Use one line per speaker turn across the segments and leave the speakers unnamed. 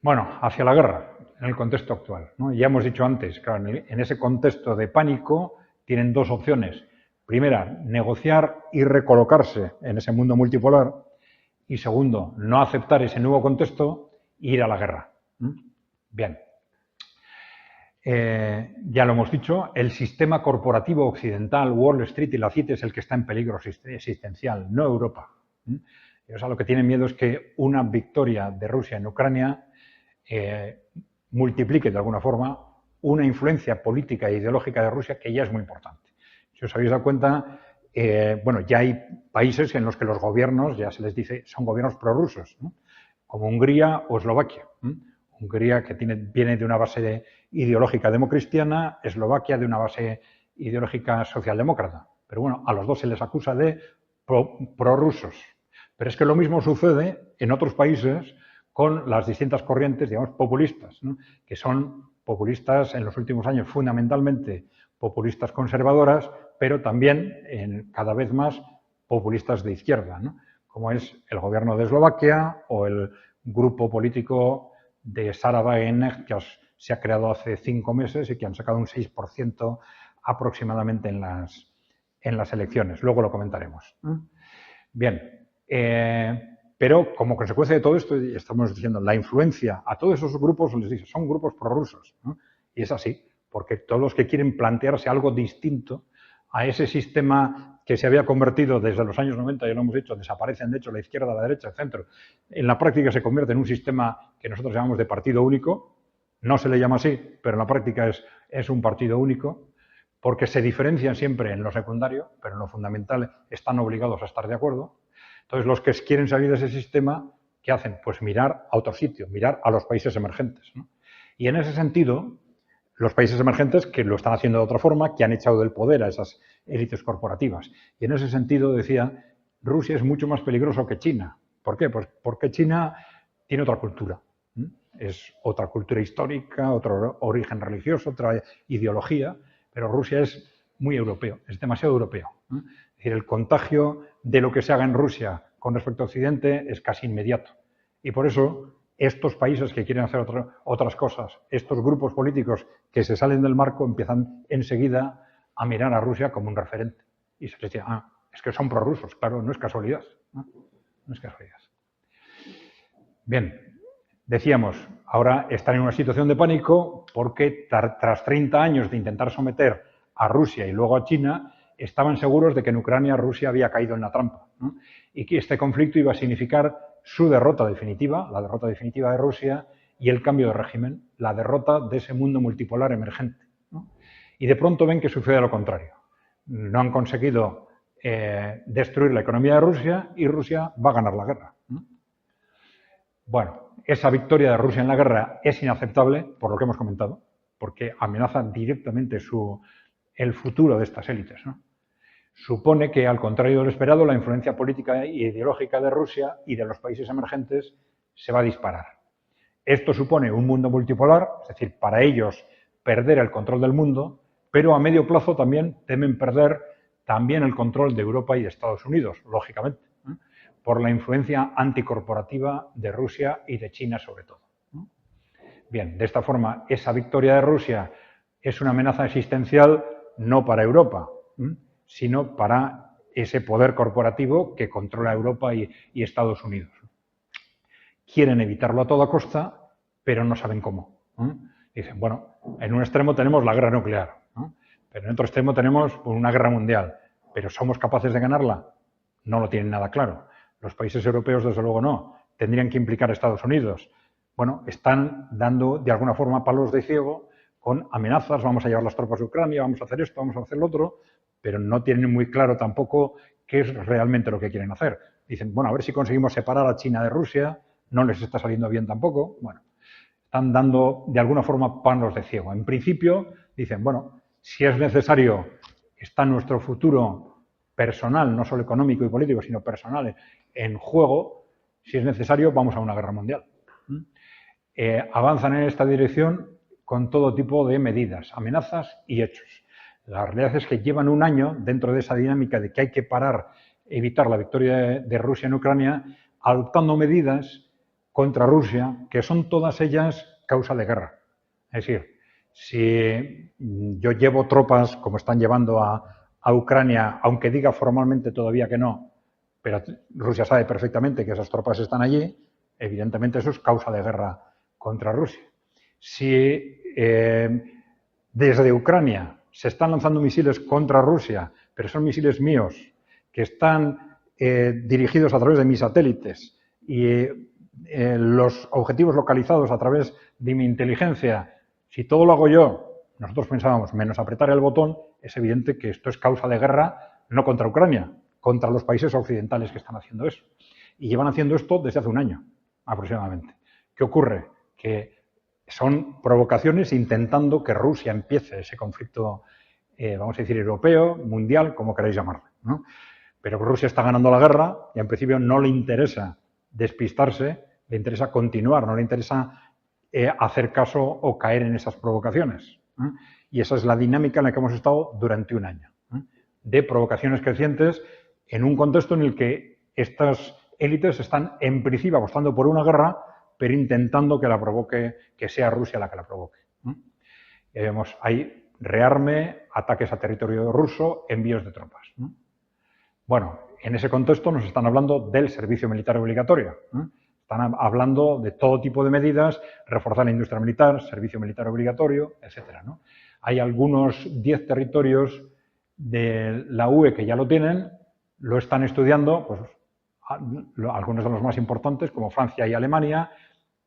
Bueno, hacia la guerra, en el contexto actual, ¿no? Ya hemos dicho antes, claro, en ese contexto de pánico tienen dos opciones. Primera, negociar y recolocarse en ese mundo multipolar. Y segundo, no aceptar ese nuevo contexto e ir a la guerra. Bien. Ya lo hemos dicho, el sistema corporativo occidental, Wall Street y la CIT es el que está en peligro existencial, no Europa. Ellos a lo que tienen miedo es que una victoria de Rusia en Ucrania multiplique de alguna forma una influencia política e ideológica de Rusia que ya es muy importante. Si os habéis dado cuenta, bueno, ya hay países en los que los gobiernos, ya se les dice, son gobiernos prorrusos, ¿no? Como Hungría o Eslovaquia. Hungría, que viene de una base ideológica democristiana, Eslovaquia de una base ideológica socialdemócrata. Pero bueno, a los dos se les acusa de prorrusos. Pero es que lo mismo sucede en otros países con las distintas corrientes, digamos, populistas, ¿no? Que son populistas en los últimos años fundamentalmente populistas conservadoras, pero también cada vez más populistas de izquierda, ¿no? Como es el gobierno de Eslovaquia o el grupo político de Sara Wagenknecht, que se ha creado hace 5 meses y que han sacado un 6% aproximadamente en las elecciones. Luego lo comentaremos. Bien, pero como consecuencia de todo esto, estamos diciendo, la influencia a todos esos grupos, les dice, son grupos prorrusos, ¿no? Y es así, porque todos los que quieren plantearse algo distinto a ese sistema que se había convertido desde los años 90, ya lo hemos dicho, desaparecen de hecho la izquierda, la derecha, el centro. En la práctica se convierte en un sistema que nosotros llamamos de partido único. No se le llama así, pero en la práctica es un partido único, porque se diferencian siempre en lo secundario, pero en lo fundamental están obligados a estar de acuerdo. Entonces, los que quieren salir de ese sistema, ¿qué hacen? Pues mirar a otro sitio, mirar a los países emergentes, ¿no? Y en ese sentido, los países emergentes que lo están haciendo de otra forma, que han echado del poder a esas élites corporativas. Y en ese sentido, decía, Rusia es mucho más peligroso que China. ¿Por qué? Pues porque China tiene otra cultura. Es otra cultura histórica, otro origen religioso, otra ideología, pero Rusia es muy europeo, es demasiado europeo. Es decir, el contagio de lo que se haga en Rusia con respecto a Occidente es casi inmediato. Y por eso estos países que quieren hacer otras cosas, estos grupos políticos que se salen del marco, empiezan enseguida a mirar a Rusia como un referente. Y se les dice, es que son prorrusos. Claro, no es casualidad. No es casualidad. Bien, decíamos, ahora están en una situación de pánico porque tras 30 años de intentar someter a Rusia y luego a China, estaban seguros de que en Ucrania Rusia había caído en la trampa, ¿no? Y que este conflicto iba a significar su derrota definitiva, la derrota definitiva de Rusia y el cambio de régimen, la derrota de ese mundo multipolar emergente, ¿no? Y de pronto ven que sucede lo contrario. No han conseguido destruir la economía de Rusia y Rusia va a ganar la guerra, ¿no? Bueno, esa victoria de Rusia en la guerra es inaceptable, por lo que hemos comentado, porque amenaza directamente el futuro de estas élites, ¿no? Supone que, al contrario de lo esperado, la influencia política e ideológica de Rusia y de los países emergentes se va a disparar. Esto supone un mundo multipolar, es decir, para ellos perder el control del mundo, pero a medio plazo también temen perder también el control de Europa y de Estados Unidos, lógicamente, ¿eh? Por la influencia anticorporativa de Rusia y de China sobre todo. Bien, de esta forma, esa victoria de Rusia es una amenaza existencial no para Europa, sino para ese poder corporativo que controla Europa y Estados Unidos. Quieren evitarlo a toda costa, pero no saben cómo. Dicen, bueno, en un extremo tenemos la guerra nuclear, pero en otro extremo tenemos una guerra mundial. ¿Pero somos capaces de ganarla? No lo tienen nada claro. Los países europeos, desde luego, no. Tendrían que implicar a Estados Unidos. Bueno, están dando, de alguna forma, palos de ciego con amenazas. Vamos a llevar las tropas de Ucrania, vamos a hacer esto, vamos a hacer lo otro, pero no tienen muy claro tampoco qué es realmente lo que quieren hacer. Dicen, bueno, a ver si conseguimos separar a China de Rusia. No les está saliendo bien tampoco. Bueno, están dando, de alguna forma, palos de ciego. En principio, dicen, bueno, si es necesario, está nuestro futuro personal, no solo económico y político, sino personal, en juego, si es necesario, vamos a una guerra mundial. Avanzan en esta dirección con todo tipo de medidas, amenazas y hechos. La realidad es que llevan un año dentro de esa dinámica de que hay que parar, evitar la victoria de Rusia en Ucrania, adoptando medidas contra Rusia, que son todas ellas causa de guerra. Es decir, si yo llevo tropas, como están llevando a Ucrania, aunque diga formalmente todavía que no, pero Rusia sabe perfectamente que esas tropas están allí, evidentemente eso es causa de guerra contra Rusia. Si desde Ucrania se están lanzando misiles contra Rusia, pero son misiles míos, que están dirigidos a través de mis satélites y los objetivos localizados a través de mi inteligencia, si todo lo hago yo, nosotros pensábamos, menos apretar el botón, es evidente que esto es causa de guerra no contra Ucrania, contra los países occidentales que están haciendo eso. Y llevan haciendo esto desde hace un año, aproximadamente. ¿Qué ocurre? Que son provocaciones intentando que Rusia empiece ese conflicto, vamos a decir, europeo, mundial, como queráis llamarlo, ¿no? Pero Rusia está ganando la guerra y en principio no le interesa despistarse, le interesa continuar, no le interesa hacer caso o caer en esas provocaciones. Y esa es la dinámica en la que hemos estado durante un año, de provocaciones crecientes en un contexto en el que estas élites están en principio apostando por una guerra, pero intentando que la provoque, que sea Rusia la que la provoque. Vemos ahí rearme, ataques a territorio ruso, envíos de tropas. Bueno, en ese contexto nos están hablando del servicio militar obligatorio. Están hablando de todo tipo de medidas, reforzar la industria militar, servicio militar obligatorio, etc. Hay algunos 10 territorios de la UE que ya lo tienen, lo están estudiando, pues algunos de los más importantes, como Francia y Alemania.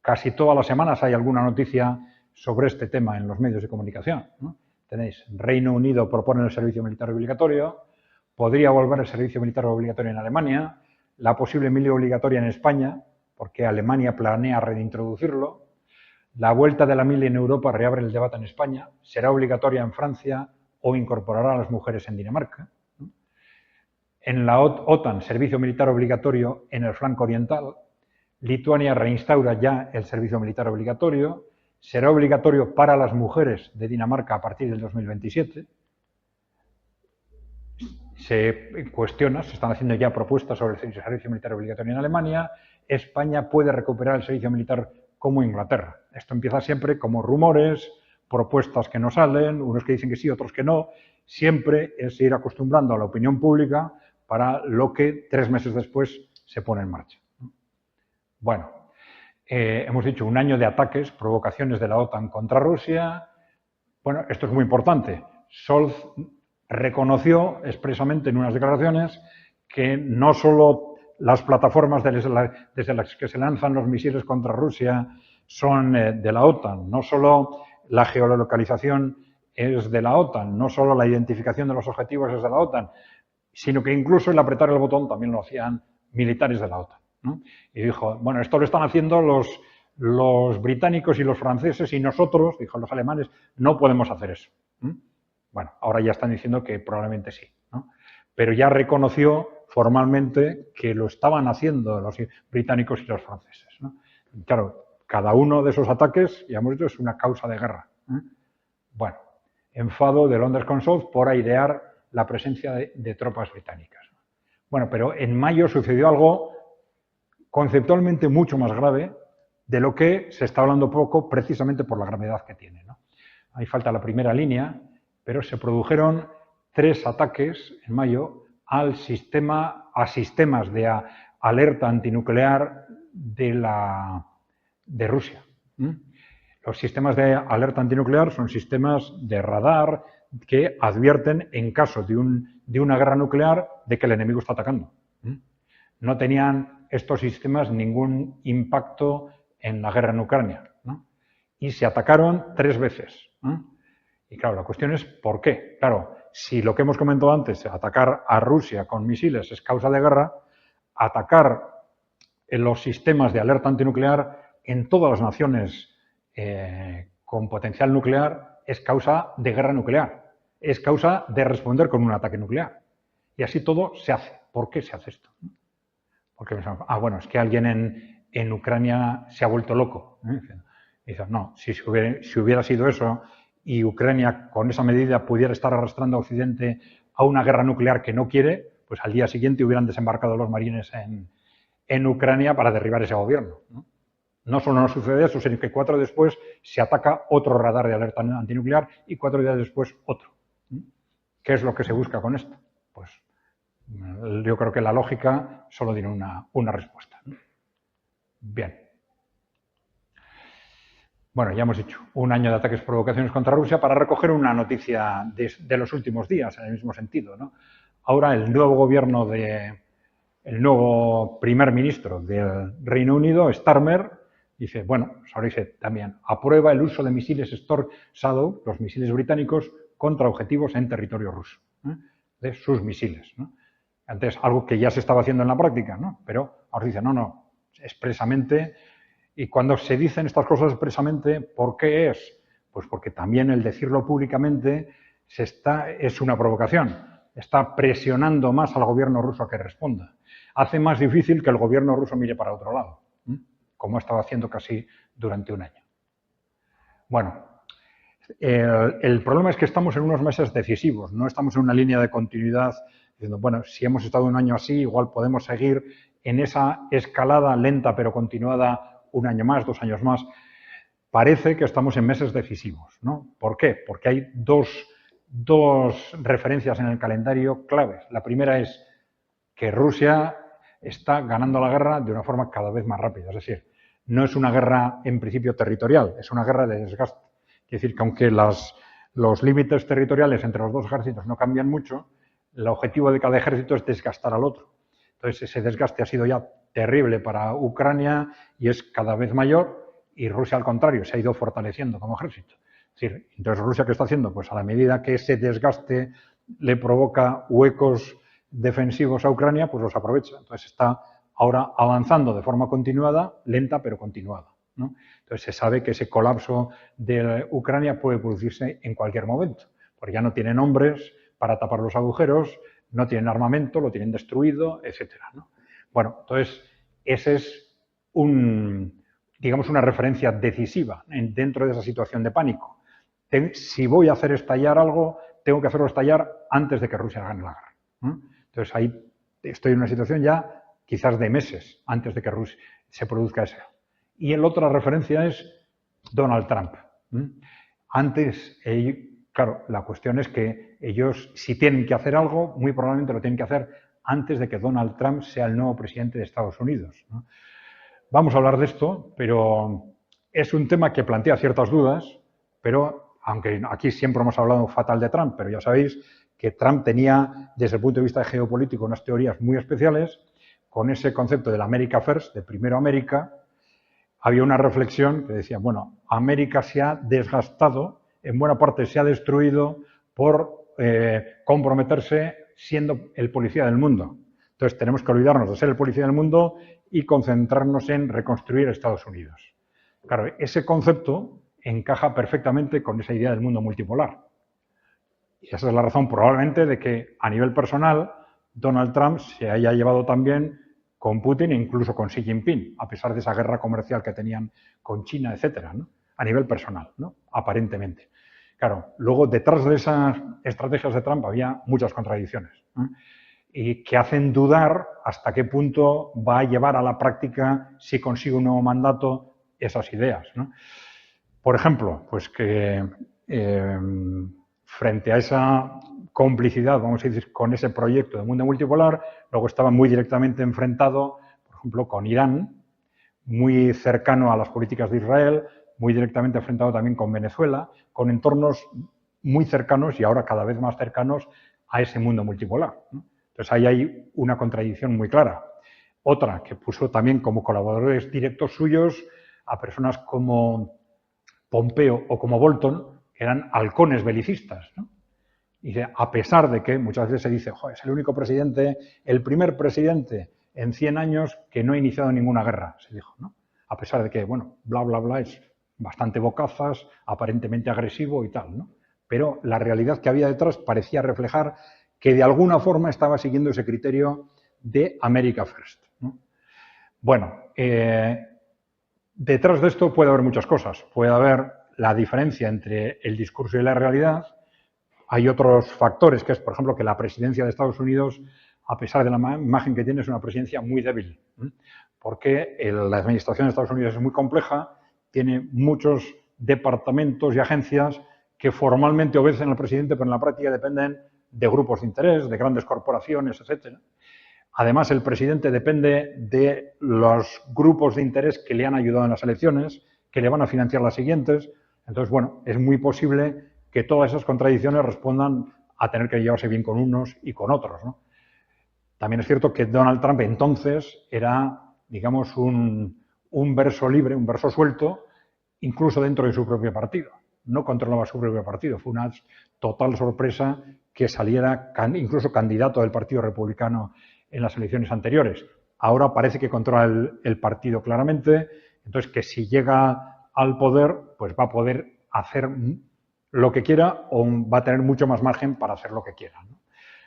Casi todas las semanas hay alguna noticia sobre este tema en los medios de comunicación. Tenéis, Reino Unido propone el servicio militar obligatorio, podría volver el servicio militar obligatorio en Alemania, la posible mili obligatoria en España, porque Alemania planea reintroducirlo, la vuelta de la mili en Europa reabre el debate en España, será obligatoria en Francia o incorporará a las mujeres en Dinamarca. En la OTAN, servicio militar obligatorio en el flanco oriental. Lituania reinstaura ya el servicio militar obligatorio. Será obligatorio para las mujeres de Dinamarca a partir del 2027. Se cuestiona, se están haciendo ya propuestas sobre el servicio militar obligatorio en Alemania. España puede recuperar el servicio militar como Inglaterra. Esto empieza siempre como rumores, propuestas que no salen, unos que dicen que sí, otros que no. Siempre es ir acostumbrando a la opinión pública para lo que 3 meses después se pone en marcha. Bueno, hemos dicho un año de ataques, provocaciones de la OTAN contra Rusia. Bueno, esto es muy importante. Scholz reconoció expresamente en unas declaraciones que no solo las plataformas desde las que se lanzan los misiles contra Rusia son de la OTAN, no solo la geolocalización es de la OTAN, no solo la identificación de los objetivos es de la OTAN, sino que incluso el apretar el botón también lo hacían militares de la OTAN, ¿no? Y dijo, bueno, esto lo están haciendo los británicos y los franceses y nosotros, dijo los alemanes, no podemos hacer eso. Bueno, ahora ya están diciendo que probablemente sí, ¿no? Pero ya reconoció formalmente que lo estaban haciendo los británicos y los franceses, ¿no? Y claro, cada uno de esos ataques, ya hemos dicho, es una causa de guerra. Bueno, enfado de Londres con Scholz por airear la presencia de tropas británicas. Bueno, pero en mayo sucedió algo conceptualmente mucho más grave de lo que se está hablando poco, precisamente por la gravedad que tiene, ¿no? Ahí falta la primera línea, pero se produjeron 3 ataques en mayo a sistemas de alerta antinuclear de Rusia. Los sistemas de alerta antinuclear son sistemas de radar que advierten en caso de una guerra nuclear de que el enemigo está atacando. No tenían estos sistemas ningún impacto en la guerra en Ucrania, ¿no? Y se atacaron 3 veces. Y claro, la cuestión es ¿por qué? Claro, si lo que hemos comentado antes, atacar a Rusia con misiles es causa de guerra, atacar en los sistemas de alerta antinuclear en todas las naciones con potencial nuclear es causa de guerra nuclear, es causa de responder con un ataque nuclear. Y así todo se hace. ¿Por qué se hace esto? Porque pensamos, bueno, es que alguien en Ucrania se ha vuelto loco. Y dicen, no, si hubiera sido eso y Ucrania con esa medida pudiera estar arrastrando a Occidente a una guerra nuclear que no quiere, pues al día siguiente hubieran desembarcado los marines en Ucrania para derribar ese gobierno, ¿no? no solo no sucede eso, sino que 4 días después se ataca otro radar de alerta antinuclear y 4 días después otro. ¿Qué es lo que se busca con esto? Pues yo creo que la lógica solo tiene una respuesta. Bien. Bueno, ya hemos dicho, un año de ataques y provocaciones contra Rusia para recoger una noticia de los últimos días, en el mismo sentido, ¿no? Ahora el nuevo gobierno el nuevo primer ministro del Reino Unido, Starmer, dice, bueno, ahora dice también, aprueba el uso de misiles Storm Shadow, los misiles británicos, contra objetivos en territorio ruso, de sus misiles, ¿no? Antes, algo que ya se estaba haciendo en la práctica, ¿no? Pero ahora dice, no, expresamente. Y cuando se dicen estas cosas expresamente, ¿por qué es? Pues porque también el decirlo públicamente es una provocación. Está presionando más al gobierno ruso a que responda. Hace más difícil que el gobierno ruso mire para otro lado, como ha estado haciendo casi durante un año. Bueno, el problema es que estamos en unos meses decisivos, no estamos en una línea de continuidad diciendo, bueno, si hemos estado un año así, igual podemos seguir en esa escalada lenta pero continuada un año más, 2 años más. Parece que estamos en meses decisivos, ¿no? ¿Por qué? Porque hay dos referencias en el calendario claves. La primera es que Rusia está ganando la guerra de una forma cada vez más rápida. Es decir, no es una guerra en principio territorial, es una guerra de desgaste. Es decir, que aunque los límites territoriales entre los dos ejércitos no cambian mucho, el objetivo de cada ejército es desgastar al otro. Entonces, ese desgaste ha sido ya terrible para Ucrania y es cada vez mayor, y Rusia, al contrario, se ha ido fortaleciendo como ejército. Es decir, entonces, ¿Rusia qué está haciendo? Pues a la medida que ese desgaste le provoca huecos defensivos a Ucrania, pues los aprovecha. Entonces, está ahora avanzando de forma continuada, lenta pero continuada, ¿no? Entonces, se sabe que ese colapso de Ucrania puede producirse en cualquier momento, porque ya no tienen hombres para tapar los agujeros, no tienen armamento, lo tienen destruido, etcétera, ¿no? Bueno, entonces, ese es digamos, una referencia decisiva dentro de esa situación de pánico. Si voy a hacer estallar algo, tengo que hacerlo estallar antes de que Rusia gane la guerra, ¿no? Entonces, ahí estoy en una situación ya quizás de meses antes de que Rusia se produzca eso. Y la otra referencia es Donald Trump. Antes, claro, la cuestión es que ellos, si tienen que hacer algo, muy probablemente lo tienen que hacer antes de que Donald Trump sea el nuevo presidente de Estados Unidos, ¿no? Vamos a hablar de esto, pero es un tema que plantea ciertas dudas, pero aunque aquí siempre hemos hablado fatal de Trump, pero ya sabéis que Trump tenía, desde el punto de vista geopolítico, unas teorías muy especiales. Con ese concepto del America First, de primero América, había una reflexión que decía, bueno, América se ha desgastado, en buena parte se ha destruido por comprometerse siendo el policía del mundo. Entonces tenemos que olvidarnos de ser el policía del mundo y concentrarnos en reconstruir Estados Unidos. Claro, ese concepto encaja perfectamente con esa idea del mundo multipolar. Y esa es la razón probablemente de que a nivel personal Donald Trump se haya llevado también con Putin e incluso con Xi Jinping, a pesar de esa guerra comercial que tenían con China, etcétera, ¿no? A nivel personal, ¿no? Aparentemente. Claro, luego detrás de esas estrategias de Trump había muchas contradicciones, ¿no? Y que hacen dudar hasta qué punto va a llevar a la práctica, si consigue un nuevo mandato, esas ideas, ¿no? Por ejemplo, pues que frente a esa complicidad, vamos a decir, con ese proyecto de mundo multipolar, luego estaba muy directamente enfrentado, por ejemplo, con Irán, muy cercano a las políticas de Israel, muy directamente enfrentado también con Venezuela, con entornos muy cercanos y ahora cada vez más cercanos a ese mundo multipolar, ¿no? Entonces ahí hay una contradicción muy clara. Otra, que puso también como colaboradores directos suyos a personas como Pompeo o como Bolton, que eran halcones belicistas, ¿no? Y a pesar de que muchas veces se dice, joder, es el único presidente, el primer presidente en 100 años que no ha iniciado ninguna guerra, se dijo, ¿no? A pesar de que, bueno, bla, bla, bla, es bastante bocazas, aparentemente agresivo y tal, ¿no? Pero la realidad que había detrás parecía reflejar que de alguna forma estaba siguiendo ese criterio de America First, ¿no? Bueno, detrás de esto puede haber muchas cosas. Puede haber la diferencia entre el discurso y la realidad. Hay otros factores, que es, por ejemplo, que la presidencia de Estados Unidos, a pesar de la imagen que tiene, es una presidencia muy débil. porque la administración de Estados Unidos es muy compleja, tiene muchos departamentos y agencias que formalmente obedecen al presidente, pero en la práctica dependen de grupos de interés, de grandes corporaciones, etc. Además, el presidente depende de los grupos de interés que le han ayudado en las elecciones, que le van a financiar las siguientes. Entonces, bueno, es muy posible que todas esas contradicciones respondan a tener que llevarse bien con unos y con otros, ¿no? También es cierto que Donald Trump entonces era, digamos, un verso libre, un verso suelto, incluso dentro de su propio partido. No controlaba su propio partido. Fue una total sorpresa que saliera incluso candidato del Partido Republicano en las elecciones anteriores. Ahora parece que controla el partido claramente, entonces que si llega al poder, pues va a poder hacer lo que quiera o va a tener mucho más margen para hacer lo que quiera, ¿no?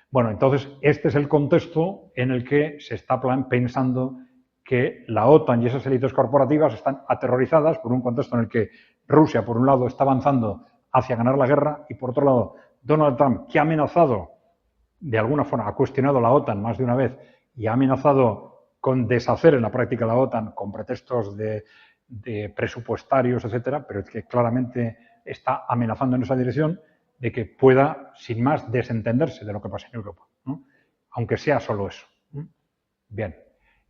Bueno, entonces este es el contexto en el que se está pensando que la OTAN y esas élites corporativas están aterrorizadas por un contexto en el que Rusia, por un lado, está avanzando hacia ganar la guerra y, por otro lado, Donald Trump, que ha amenazado, de alguna forma, ha cuestionado la OTAN más de una vez y ha amenazado con deshacer en la práctica la OTAN con pretextos de presupuestarios, etcétera, pero es que claramente está amenazando en esa dirección de que pueda, sin más, desentenderse de lo que pasa en Europa, ¿no? Aunque sea solo eso. Bien.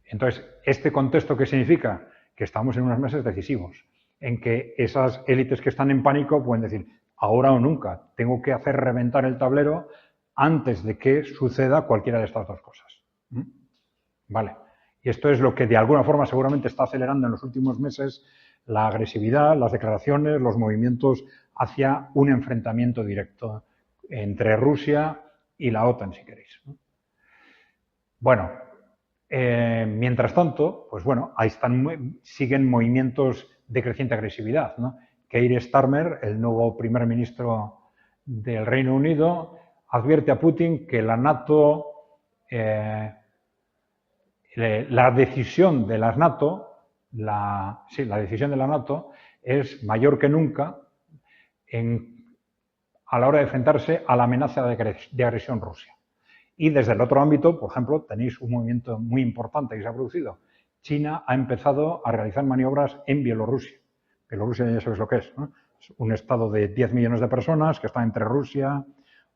Entonces, ¿este contexto qué significa? Que estamos en unos meses decisivos, en que esas élites que están en pánico pueden decir, ahora o nunca, tengo que hacer reventar el tablero antes de que suceda cualquiera de estas dos cosas. Vale. Y esto es lo que de alguna forma seguramente está acelerando en los últimos meses la agresividad, las declaraciones, los movimientos hacia un enfrentamiento directo entre Rusia y la OTAN, si queréis. Bueno, mientras tanto, pues bueno, ahí siguen movimientos de creciente agresividad, ¿no? Keir Starmer, el nuevo primer ministro del Reino Unido, advierte a Putin que la NATO, la decisión de la NATO, la decisión de la NATO es mayor que nunca a la hora de enfrentarse a la amenaza de agresión rusa. Y desde el otro ámbito, por ejemplo, tenéis un movimiento muy importante que se ha producido. China ha empezado a realizar maniobras en Bielorrusia. Bielorrusia ya sabéis lo que es, ¿no? Es un estado de 10 millones de personas que está entre Rusia,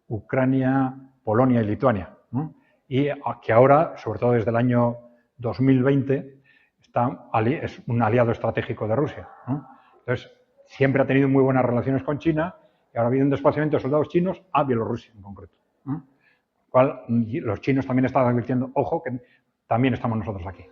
Ucrania, Polonia y Lituania, ¿no? Y que ahora, sobre todo desde el año 2020, es un aliado estratégico de Rusia, ¿no? Entonces, siempre ha tenido muy buenas relaciones con China y ahora ha habido un desplazamiento de soldados chinos a Bielorrusia en concreto, ¿no? Los chinos también están advirtiendo, ojo, que también estamos nosotros aquí.